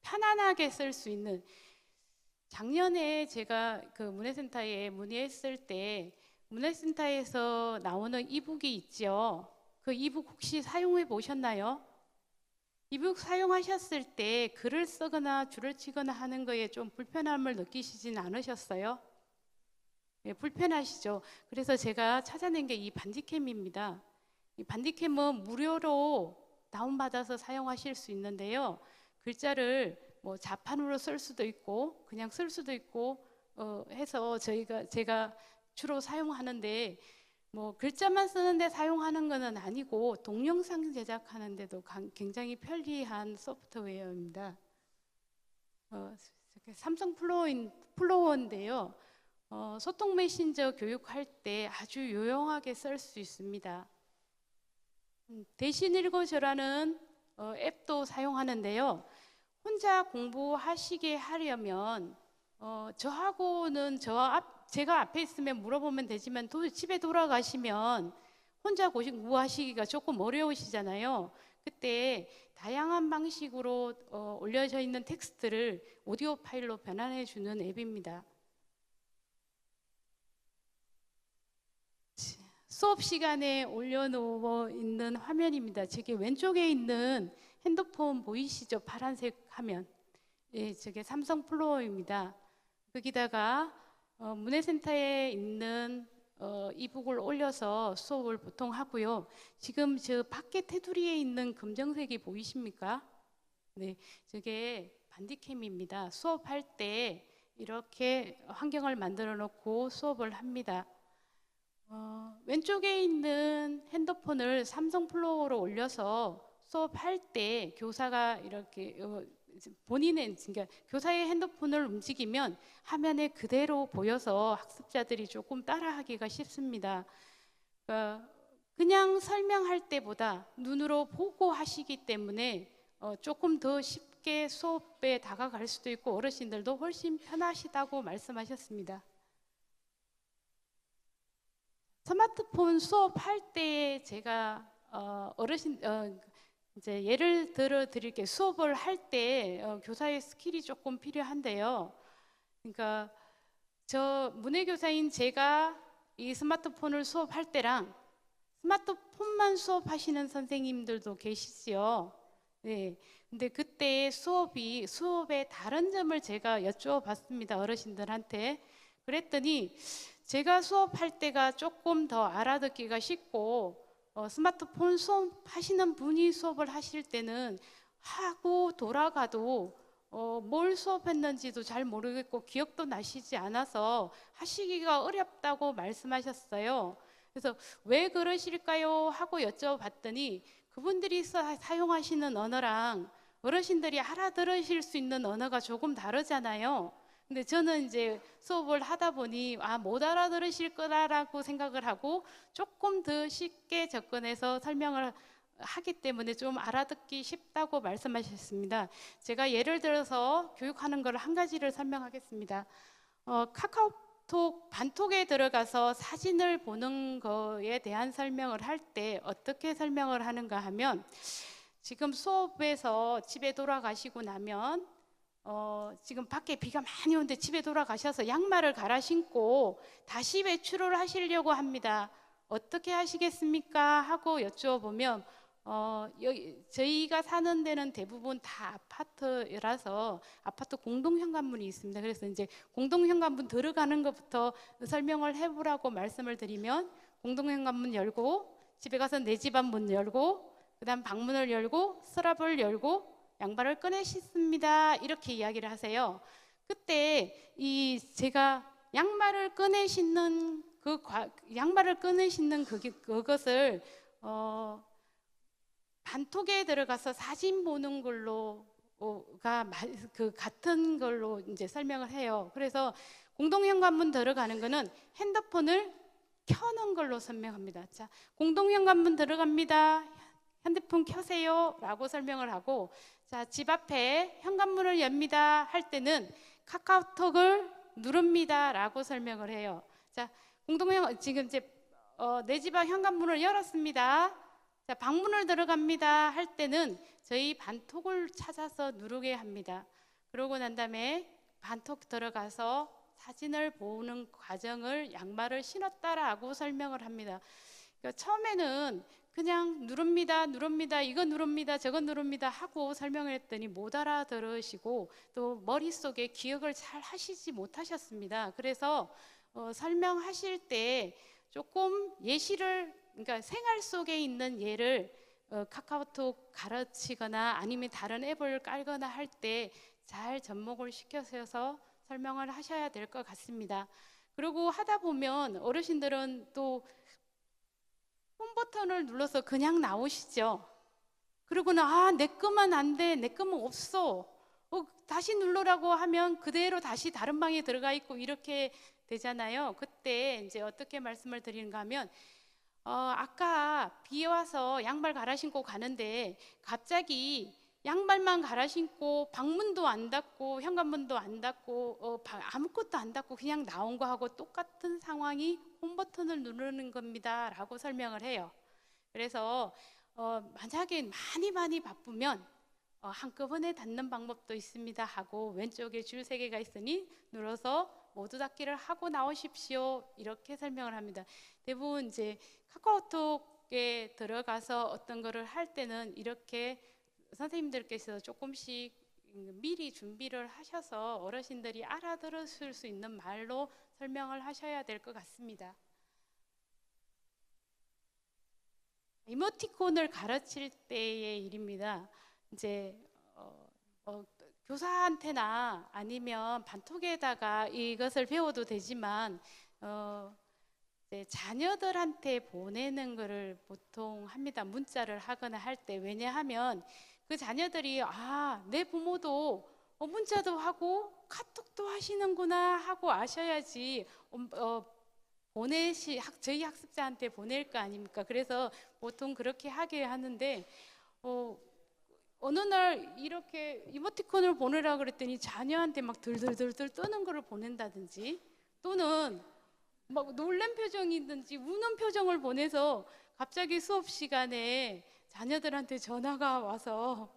편안하게 쓸 수 있는, 작년에 제가 그 문해센터에 문의했을 때 문해센터에서 나오는 이북이 있죠. 그 이북 혹시 사용해 보셨나요? 이북 사용하셨을 때 글을 쓰거나 줄을 치거나 하는 거에 좀 불편함을 느끼시진 않으셨어요? 예, 불편하시죠. 그래서 제가 찾아낸 게 이 반디캠입니다. 이 반디캠은 무료로 다운받아서 사용하실 수 있는데요. 글자를 자판으로 쓸 수도 있고 그냥 쓸 수도 있고 해서 제가 주로 사용하는데 글자만 쓰는데 사용하는 것은 아니고 동영상 제작하는데도 굉장히 편리한 소프트웨어입니다. 삼성 플로어인데요. 소통 메신저 교육할 때 아주 유용하게 쓸 수 있습니다. 대신 읽어줘라는 앱도 사용하는데요. 혼자 공부하시게 하려면 저하고는 제가 앞에 있으면 물어보면 되지만 집에 돌아가시면 혼자 공부하시기가 조금 어려우시잖아요. 그때 다양한 방식으로 올려져 있는 텍스트를 오디오 파일로 변환해 주는 앱입니다. 수업 시간에 올려놓어 있는 화면입니다. 저기 왼쪽에 있는 핸드폰 보이시죠? 파란색 화면. 예, 저게 삼성 플로어입니다. 거기다가 문해센터에 있는 이북을 올려서 수업을 보통 하고요. 지금 저 밖에 테두리에 있는 검정색이 보이십니까? 네, 저게 반디캠입니다. 수업할 때 이렇게 환경을 만들어 놓고 수업을 합니다. 왼쪽에 있는 핸드폰을 삼성 플로어로 올려서 수업할 때 교사가 이렇게 그러니까 교사의 핸드폰을 움직이면 화면에 그대로 보여서 학습자들이 조금 따라하기가 쉽습니다. 그냥 설명할 때보다 눈으로 보고 하시기 때문에 조금 더 쉽게 수업에 다가갈 수도 있고 어르신들도 훨씬 편하시다고 말씀하셨습니다. 스마트폰 수업할 때 제가 이제 예를 들어 드릴게요. 수업을 할 때 교사의 스킬이 조금 필요한데요. 그러니까 저 문해교사인 제가 이 스마트폰을 수업할 때랑 스마트폰만 수업하시는 선생님들도 계시지요. 네. 근데 그때 수업의 다른 점을 제가 여쭈어봤습니다. 어르신들한테. 그랬더니 제가 수업할 때가 조금 더 알아듣기가 쉽고 스마트폰 수업하시는 분이 수업을 하실 때는 하고 돌아가도 뭘 수업했는지도 잘 모르겠고 기억도 나시지 않아서 하시기가 어렵다고 말씀하셨어요. 그래서 왜 그러실까요? 하고 여쭤봤더니 그분들이 사용하시는 언어랑 어르신들이 알아들으실 수 있는 언어가 조금 다르잖아요. 근데 저는 이제 수업을 하다 보니 못 알아들으실 거라고 생각을 하고 조금 더 쉽게 접근해서 설명을 하기 때문에 좀 알아듣기 쉽다고 말씀하셨습니다. 제가 예를 들어서 교육하는 걸 한 가지를 설명하겠습니다. 카카오톡 단톡에 들어가서 사진을 보는 거에 대한 설명을 할 때 어떻게 설명을 하는가 하면, 지금 수업에서 집에 돌아가시고 나면 지금 밖에 비가 많이 오는데 집에 돌아가셔서 양말을 갈아 신고 다시 외출을 하시려고 합니다. 어떻게 하시겠습니까? 하고 여쭈어보면 저희가 사는 데는 대부분 다 아파트라서 아파트 공동 현관문이 있습니다. 그래서 이제 공동 현관문 들어가는 것부터 설명을 해보라고 말씀을 드리면, 공동 현관문 열고 집에 가서 내 집 앞 문 열고 그다음 방문을 열고 서랍을 열고 양말을 꺼내 신습니다. 이렇게 이야기를 하세요. 그때 제가 양말을 꺼내 신는 그것을 단톡에 들어가서 사진 보는 걸로가 같은 걸로 이제 설명을 해요. 그래서 공동현관문 들어가는 거는 핸드폰을 켜는 걸로 설명합니다. 자, 공동현관문 들어갑니다. 핸드폰 켜세요 라고 설명을 하고, 자, 집 앞에 현관문을 엽니다 할 때는 카카오톡을 누릅니다 라고 설명을 해요. 자, 지금 이제 내 집 앞 현관문을 열었습니다. 자, 방문을 들어갑니다 할 때는 저희 반톡을 찾아서 누르게 합니다. 그러고 난 다음에 반톡 들어가서 사진을 보는 과정을 양말을 신었다라고 설명을 합니다. 그러니까 처음에는 그냥 누릅니다, 이거 누릅니다, 저거 누릅니다 하고 설명을 했더니 못 알아들으시고 또 머릿속에 기억을 잘 하시지 못하셨습니다. 그래서 설명하실 때 조금 예시를, 그러니까 생활 속에 있는 예를 카카오톡 가르치거나 아니면 다른 앱을 깔거나 할 때 잘 접목을 시켜서 설명을 하셔야 될 것 같습니다. 그리고 하다 보면 어르신들은 또 홈 버튼을 눌러서 그냥 나오시죠. 그러고는 내 거만 안 돼, 내 거만 없어, 다시 누르라고 하면 그대로 다시 다른 방에 들어가 있고 이렇게 되잖아요. 그때 이제 어떻게 말씀을 드리는가 하면, 아까 비 와서 양말 갈아 신고 가는데 갑자기 양말만 갈아 신고 방문도 안 닫고 현관문도 안 닫고 아무것도 안 닫고 그냥 나온 거하고 똑같은 상황이 홈 버튼을 누르는 겁니다 라고 설명을 해요. 그래서 만약에 많이 바쁘면 한꺼번에 닫는 방법도 있습니다 하고, 왼쪽에 줄 3개가 있으니 눌러서 모두 닫기를 하고 나오십시오 이렇게 설명을 합니다. 대부분 이제 카카오톡에 들어가서 어떤 거를 할 때는 이렇게 선생님들께서 조금씩 미리 준비를 하셔서 어르신들이 알아들으실 수 있는 말로 설명을 하셔야 될 것 같습니다. 이모티콘을 가르칠 때의 일입니다. 이제 교사한테나 아니면 반톡에다가 이것을 배워도 되지만 자녀들한테 보내는 것을 보통 합니다. 문자를 하거나 할 때. 왜냐하면 그 자녀들이 내 부모도 문자도 하고 카톡도 하시는구나 하고 아셔야지 저희 학습자한테 보낼 거 아닙니까? 그래서 보통 그렇게 하게 하는데 어느 날 이렇게 이모티콘을 보내라 그랬더니 자녀한테 막 들들들들 떠는 거를 보낸다든지, 또는 막 놀란 표정이든지 우는 표정을 보내서 갑자기 수업 시간에 자녀들한테 전화가 와서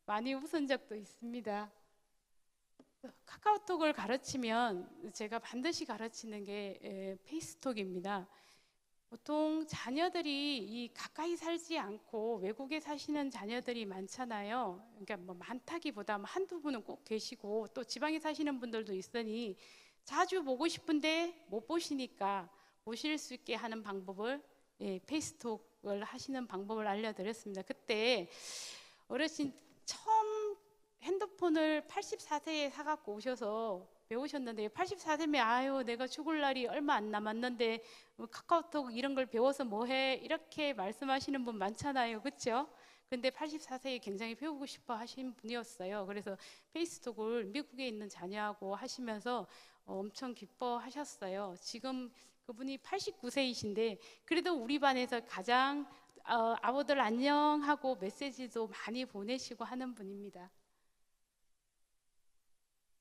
많이 웃은 적도 있습니다. 카카오톡을 가르치면 제가 반드시 가르치는 게 페이스톡입니다. 보통 자녀들이 가까이 살지 않고 외국에 사시는 자녀들이 많잖아요. 그러니까 뭐 많다기보다 한두 분은 꼭 계시고 또 지방에 사시는 분들도 있으니 자주 보고 싶은데 못 보시니까 보실 수 있게 하는 방법을, 페이스톡을 하시는 방법을 알려드렸습니다. 그때 어르신 처음 핸드폰을 84세에 사갖고 오셔서 배우셨는데 84세면 아유 내가 죽을 날이 얼마 안 남았는데 카카오톡 이런 걸 배워서 뭐해 이렇게 말씀하시는 분 많잖아요, 그렇죠? 근데 84세에 굉장히 배우고 싶어 하신 분이었어요. 그래서 페이스톡을 미국에 있는 자녀하고 하시면서 엄청 기뻐하셨어요. 지금 그분이 89세이신데 그래도 우리 반에서 가장 아버들 안녕하고 메시지도 많이 보내시고 하는 분입니다.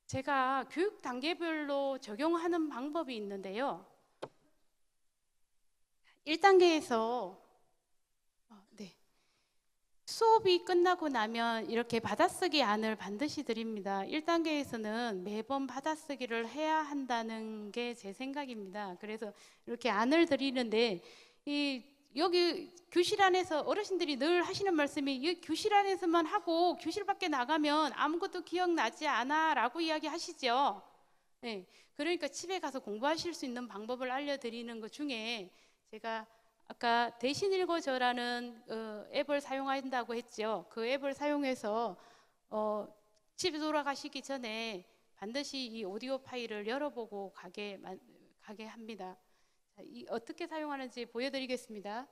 제가 교육 단계별로 적용하는 방법이 있는데요. 1단계에서 네. 수업이 끝나고 나면 이렇게 받아쓰기 안을 반드시 드립니다. 1단계에서는 매번 받아쓰기를 해야 한다는 게 제 생각입니다. 그래서 이렇게 안을 드리는데 여기 교실 안에서 어르신들이 늘 하시는 말씀이 이 교실 안에서만 하고 교실 밖에 나가면 아무것도 기억나지 않아 라고 이야기하시죠. 네, 그러니까 집에 가서 공부하실 수 있는 방법을 알려드리는 것 중에 제가 아까 대신 읽어줘라는 앱을 사용한다고 했죠. 그 앱을 사용해서 집에 돌아가시기 전에 반드시 이 오디오 파일을 열어보고 가게 합니다. 자, 어떻게 사용하는지 보여드리겠습니다.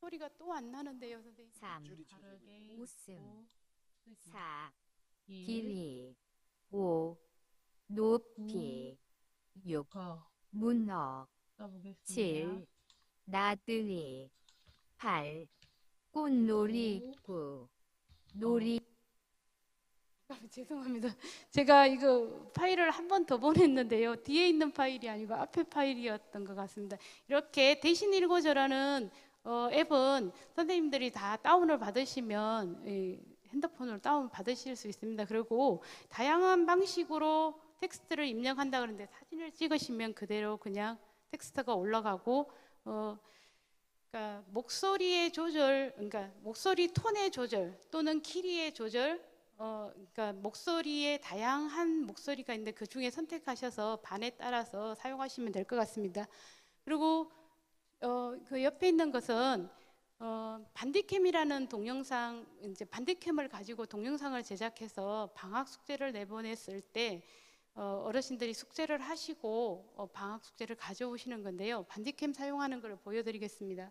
소리가 또 안 나는데요, 선생님. 3, 다르게 웃음, 쓰기. 4, 1, 길이, 5, 높이, 6, 거 문어, 써보겠습니다. 7, 나들이, 8, 꽃놀이, 9, 놀이. 죄송합니다. 제가 이거 파일을 한 번 더 보냈는데요. 뒤에 있는 파일이 아니고 앞에 파일이었던 것 같습니다. 이렇게 대신 읽어줘라는 앱은 선생님들이 다 다운을 받으시면 핸드폰으로 다운 받으실 수 있습니다. 그리고 다양한 방식으로 텍스트를 입력한다 그러는데 사진을 찍으시면 그대로 그냥 텍스트가 올라가고 그러니까 목소리의 조절, 그러니까 목소리 톤의 조절 또는 길이의 조절, 그러니까 목소리의 다양한 목소리가 있는데 그 중에 선택하셔서 반에 따라서 사용하시면 될 것 같습니다. 그리고 그 옆에 있는 것은 반디캠이라는 동영상, 이제 반디캠을 가지고 동영상을 제작해서 방학 숙제를 내보냈을 때 어르신들이 숙제를 하시고 방학 숙제를 가져오시는 건데요. 반디캠 사용하는 걸 보여드리겠습니다.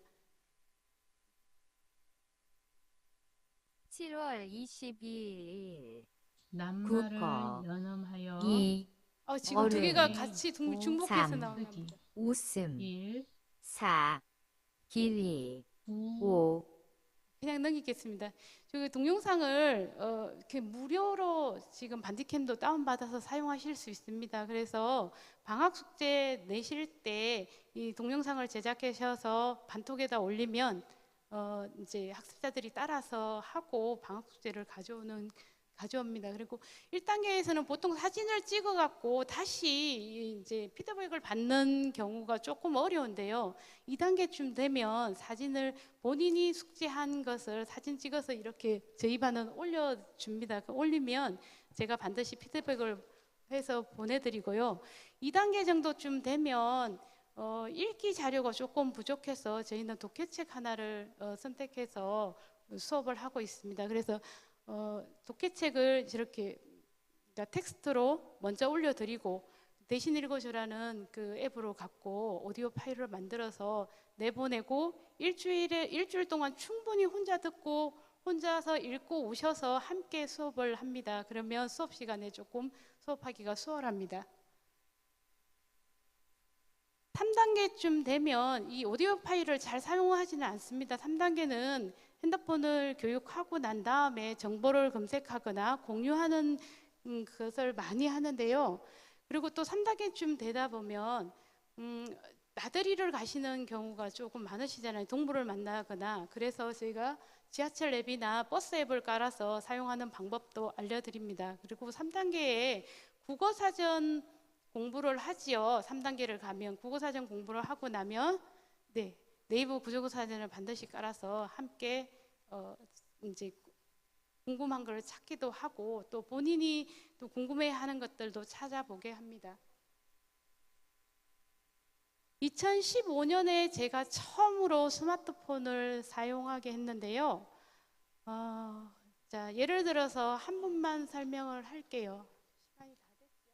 7월 22일, 낱말을 국어, 연음하여 2, 지금 두 개가 어른, 같이 오, 중복해서 삼, 나옵니다. 쓰기. 웃음, 1, 4, 길이, 5, 5, 그냥 넘기겠습니다. 그 동영상을 이렇게 무료로 지금 반디캠도 다운받아서 사용하실 수 있습니다. 그래서 방학 숙제 내실 때 이 동영상을 제작하셔서 반톡에다 올리면 이제 학습자들이 따라서 하고 방학 숙제를 가져옵니다. 그리고 1단계에서는 보통 사진을 찍어 갖고 다시 이제 피드백을 받는 경우가 조금 어려운데요. 2단계쯤 되면 사진을 본인이 숙제한 것을 사진 찍어서 이렇게 저희 반은 올려줍니다. 올리면 제가 반드시 피드백을 해서 보내드리고요. 2단계 정도쯤 되면 읽기 자료가 조금 부족해서 저희는 독해책 하나를 선택해서 수업을 하고 있습니다. 그래서 독해책을 이렇게 텍스트로 먼저 올려드리고 대신 읽어주라는 그 앱으로 갖고 오디오 파일을 만들어서 내보내고 일주일 동안 충분히 혼자 듣고 혼자서 읽고 오셔서 함께 수업을 합니다. 그러면 수업 시간에 조금 수업하기가 수월합니다. 3단계쯤 되면 이 오디오 파일을 잘 사용하지는 않습니다. 3단계는 핸드폰을 교육하고 난 다음에 정보를 검색하거나 공유하는 것을 많이 하는데요. 그리고 또 3단계쯤 되다 보면 나들이를 가시는 경우가 조금 많으시잖아요. 동물을 만나거나. 그래서 저희가 지하철 앱이나 버스 앱을 깔아서 사용하는 방법도 알려드립니다. 그리고 3단계에 국어사전 공부를 하지요. 3단계를 가면 국어사전 공부를 하고 나면 네이버 국어사전을 반드시 깔아서 함께 이제 궁금한 걸 찾기도 하고 또 본인이 또 궁금해하는 것들도 찾아보게 합니다. 2015년에 제가 처음으로 스마트폰을 사용하게 했는데요. 자, 예를 들어서 한 분만 설명을 할게요. 시간이 다 됐죠?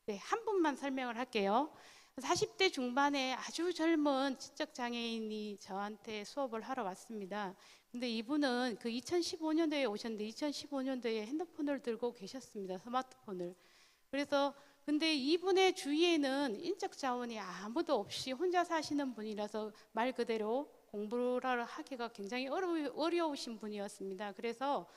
네, 한 분만 설명을 할게요. 40대 중반에 아주 젊은 지적 장애인이 저한테 수업을 하러 왔습니다. 근데 이분은 그 2015년도에 오셨는데 2015년도에 핸드폰을 들고 계셨습니다. 스마트폰을. 그래서 근데 이분의 주위에는 인적 자원이 아무도 없이 혼자 사시는 분이라서 말 그대로 공부를 하기가 굉장히 어려우신 분이었습니다. 그래서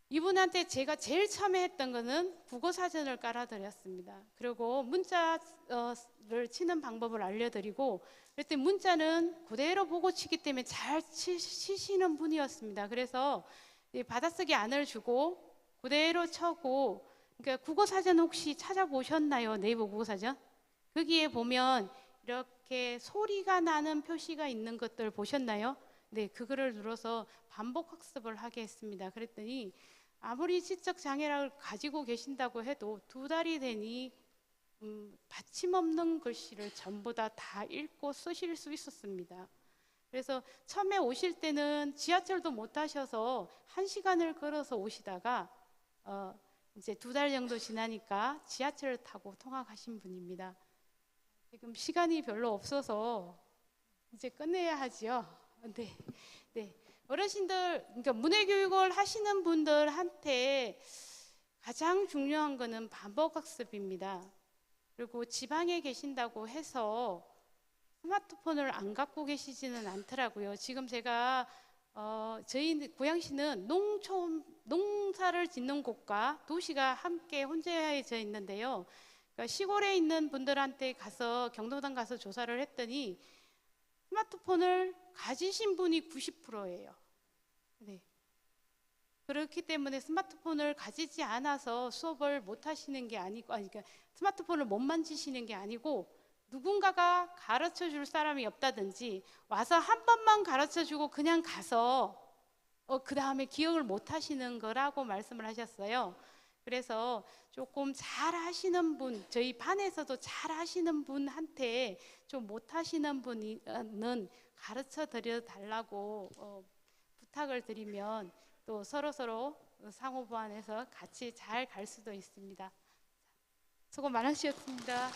이분한테 제가 제일 처음에 했던 거는 국어 사전을 깔아드렸습니다. 그리고 문자를 치는 방법을 알려드리고, 그랬더니 문자는 그대로 보고 치기 때문에 잘 치시는 분이었습니다. 그래서 이 받아쓰기 안을 주고 그대로 쳐고, 그러니까 국어 사전 혹시 찾아보셨나요? 네이버 국어 사전? 거기에 보면 이렇게 소리가 나는 표시가 있는 것들 보셨나요? 네, 그거를 눌러서 반복 학습을 하게 했습니다. 그랬더니 아무리 지적 장애를 가지고 계신다고 해도 2달이 되니 받침 없는 글씨를 전부 다 읽고 쓰실 수 있었습니다. 그래서 처음에 오실 때는 지하철도 못 타셔서 1시간을 걸어서 오시다가 이제 2달 정도 지나니까 지하철을 타고 통학하신 분입니다. 지금 시간이 별로 없어서 이제 끝내야 하죠. 네, 네. 어르신들, 그러니까 문해교육을 하시는 분들한테 가장 중요한 거는 반복학습입니다. 그리고 지방에 계신다고 해서 스마트폰을 안 갖고 계시지는 않더라고요. 지금 제가 저희 고양시는 농사를 짓는 곳과 도시가 함께 혼재해져 있는데요. 그러니까 시골에 있는 분들한테 가서 경로당 가서 조사를 했더니 스마트폰을 가지신 분이 90%예요. 네. 그렇기 때문에 스마트폰을 가지지 않아서 수업을 못 하시는 게 아니고, 그러니까 스마트폰을 못 만지시는 게 아니고 누군가가 가르쳐 줄 사람이 없다든지 와서 한 번만 가르쳐 주고 그냥 가서 그 다음에 기억을 못 하시는 거라고 말씀을 하셨어요. 그래서 조금 잘 하시는 분, 저희 반에서도 잘 하시는 분한테 좀 못 하시는 분은 가르쳐 드려 달라고 부탁을 드리면 또 서로 상호 보완해서 같이 잘 갈 수도 있습니다. 수고 많으셨습니다.